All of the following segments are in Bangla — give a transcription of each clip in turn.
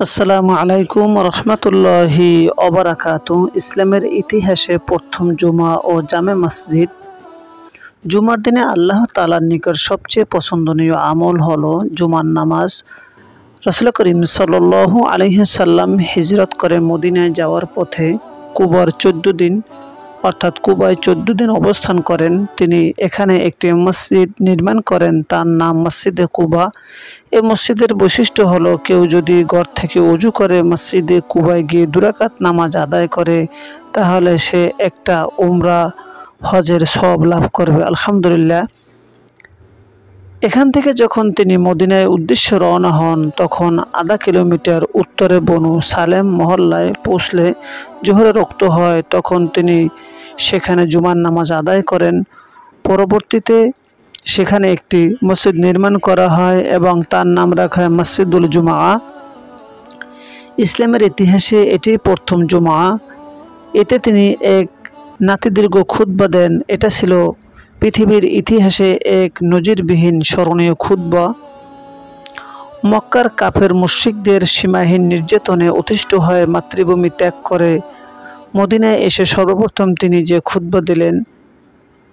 আসসালামু আলাইকুম রহমতুল্লাহি ওবারাকাতু। ইসলামের ইতিহাসে প্রথম জুমা ও জামে মসজিদ। জুমার দিনে আল্লাহ তাআলার নিকট সবচেয়ে পছন্দনীয় আমল হলো জুমার নামাজ। রাসূল করিম সাল্লাল্লাহু আলাইহি সাল্লাম হিজরত করে মদিনায় যাওয়ার পথে কুবার 14 দিন অর্থাৎ কুবায় 14 দিন অবস্থান করেন। তিনি এখানে একটি মসজিদ নির্মাণ করেন, তার নাম মসজিদে কুবা। এই মসজিদের বৈশিষ্ট্য হলো, কেউ যদি ঘর থেকে ওযু করে মসজিদে কুবায় গিয়ে 2 রাকাত নামাজ আদায় করে তাহলে সে একটা উমরা হজের সওয়াব লাভ করবে। আলহামদুলিল্লাহ। এখান থেকে যখন তিনি মদিনায় উদ্দেশ্যে রওনা হন তখন আধা কিলোমিটার উত্তরে বনু সালেম মহল্লায় পৌঁছলে জোহরের রক্ত হয়, তখন তিনি সেখানে জুমার নামাজ আদায় করেন। পরবর্তীতে সেখানে একটি মসজিদ নির্মাণ করা হয় এবং তার নাম রাখা হয় মসজিদুল জুমা। ইসলামের ইতিহাসে এটি প্রথম জুমা। এতে তিনি এক নাতিদীর্ঘ খুতবা দেন। এটা ছিল পৃথিবীর ইতিহাসে এক নজিরবিহীন স্মরণীয় খুতবা। মক্কার কাফের মুশরিকদের সীমাহীন নির্যাতনে অতিষ্ঠ হয়ে মাতৃভূমি ত্যাগ করে মদিনায় এসে সর্বপ্রথম তিনি যে খুতবা দিলেন,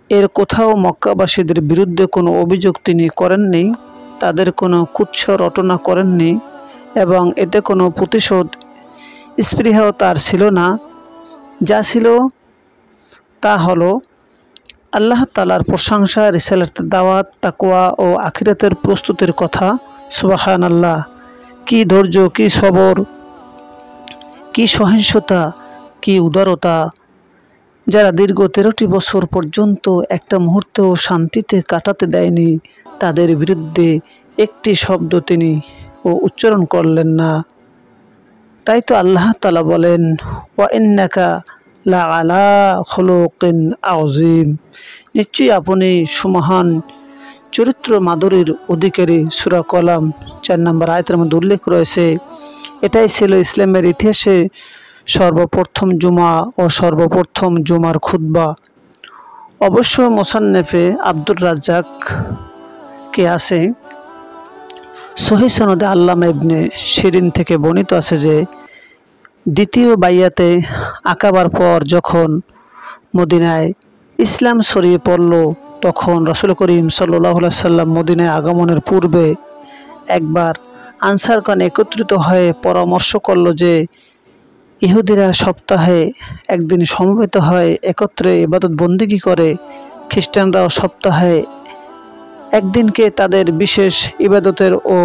এর কোথাও মক্কাবাসীদের বিরুদ্ধে কোনো অভিযোগ তিনি করেননি, তাদের কোনো কুৎস রটনা করেননি এবং এতে কোনো প্রতিশোধ স্পৃহাও তার ছিল না। যা ছিল তা হলো আল্লাহ তাআলার প্রশংসা, রিসালাতের দাওয়াত, তাকওয়া ও আখিরাতের প্রস্তুতির কথা। সুবহানাল্লাহ! কি ধৈর্য, কি সবর, কি সহিষ্ণুতা, কি উদারতা! যারা দীর্ঘ 13টি বছর পর্যন্ত একটা মুহূর্তও শান্তিতে কাটাতে দেয়নি, তাদের বিরুদ্ধে একটি শব্দ তিনি উচ্চারণ করলেন না। তাই তো আল্লাহ তাআলা বলেন, ওয়া ইন্নাকা লাআলা খুলুকিন আযীম, নিশ্চয়ই আপনি সুমহান চরিত্র মাধুরীর অধিকারী। সূরা কলাম 4 নম্বর আয়াতের মধ্যে উল্লেখ রয়েছে। এটাই ছিল ইসলামের ইতিহাসে সর্বপ্রথম জুমা ও সর্বপ্রথম জুমার খুতবা। অবশ্য মুসান্নেফে আব্দুর রাজ্জাক কে আছে, সহিহ সনদে আল্লামা ইবনে শিরিন থেকে বর্ণিত আছে যে দ্বিতীয় বাইয়াতে আকাবার পর যখন মদিনায় ইসলাম ছড়িয়ে পড়ল, তখন রাসূল করিম সাল্লাল্লাহু আলাইহি সাল্লাম মদিনায় আগমনের পূর্বে একবার আনসারগণ একত্রিত হয়ে পরামর্শ করল যে ইহুদিরা সপ্তাহে একদিন সমবেত হয় একত্রে ইবাদত বন্দেগী করে, খ্রিস্টানরাও সপ্তাহে একদিনকে তাদের বিশেষ ইবাদতের ও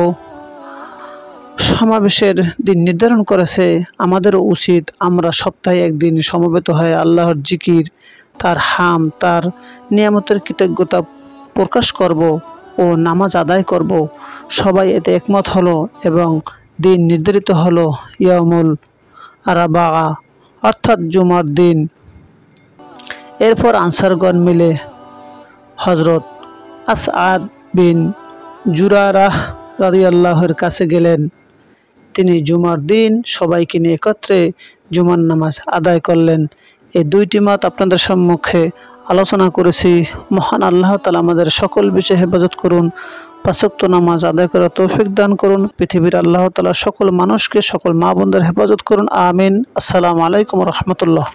সমাবেশের দিন নির্ধারণ করেছে। আমাদেরও উচিত আমরা সপ্তাহে একদিন সমবেত হয়ে আল্লাহর জিকির, তার হাম, তার নিয়ামতের কৃতজ্ঞতা প্রকাশ করব ও নামাজ আদায় করব। সবাই এতে একমত হলো এবং দিন নির্ধারিত হলো ইয়াউমুল আরাবাআ অর্থাৎ জুমার দিন। এরপর আনসারগণ মিলে হযরত আসআদ বিন জুরারাহ রাদিয়াল্লাহুর কাছে গেলেন। তিনি জুমার দিন সবাইকে নিয়ে একত্রে জুমার নামাজ আদায় করলেন। এই দুইটি মত আপনাদের সম্মুখে আলোচনা করেছি। মহান আল্লাহ তাআলা আমাদের সকল বিষয়ে হেফাজত করুন, 5 ওয়াক্ত নামাজ আদায় করার তৌফিক দান করুন। পৃথিবীর আল্লাহ তাআলা সকল মানুষকে, সকল মা বোনদের হেফাজত করুন। আমিন। আসসালামু আলাইকুম রহমতুল্লাহ।